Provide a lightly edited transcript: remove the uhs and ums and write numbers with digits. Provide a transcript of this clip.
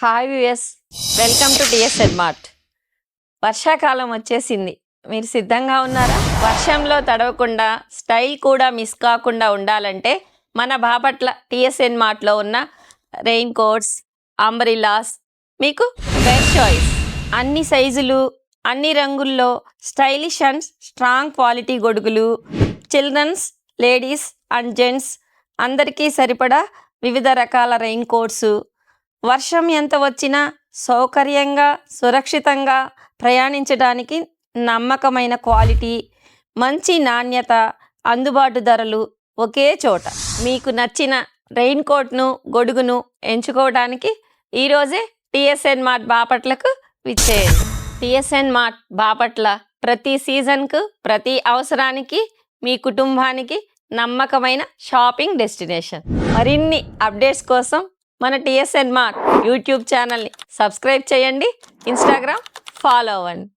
Hi viewers, welcome to TSN mart. వర్షాకాలం వచ్చేసింది. మీరు సిద్ధంగా ఉన్నారా? వర్షంలో తడవకుండా, స్టైల్ కూడా మిస్ కాకుండా ఉండాలంటే మన బాపట్ల టిఎస్ఎన్ మార్ట్లో ఉన్న రెయిన్ కోట్స్, అంబ్రిల్లాస్ మీకు బెస్ట్ చాయిస్. అన్ని సైజులు, అన్ని రంగుల్లో స్టైలిష్ అండ్ స్ట్రాంగ్ క్వాలిటీ గొడుగులు, చిల్డ్రన్స్, లేడీస్ అండ్ జెంట్స్ అందరికీ సరిపడా వివిధ రకాల రెయిన్ కోట్స్, వర్షం ఎంత వచ్చినా సౌకర్యంగా, సురక్షితంగా ప్రయాణించడానికి నమ్మకమైన క్వాలిటీ, మంచి నాణ్యత, అందుబాటు ధరలు ఒకే చోట. మీకు నచ్చిన రెయిన్ కోట్ను, గొడుగును ఎంచుకోవడానికి ఈరోజే టిఎస్ఎన్ మార్ట్ బాపట్లకు విచ్చేయండి. టిఎస్ఎన్ మార్ట్ బాపట్ల ప్రతి సీజన్కు, ప్రతి అవసరానికి మీ కుటుంబానికి నమ్మకమైన షాపింగ్ డెస్టినేషన్. మరిన్ని అప్డేట్స్ కోసం మన టిఎస్ఎన్ మార్ట్ యూట్యూబ్ ఛానల్ని సబ్స్క్రైబ్ చేయండి, ఇన్స్టాగ్రామ్ ఫాలో అవ్వండి.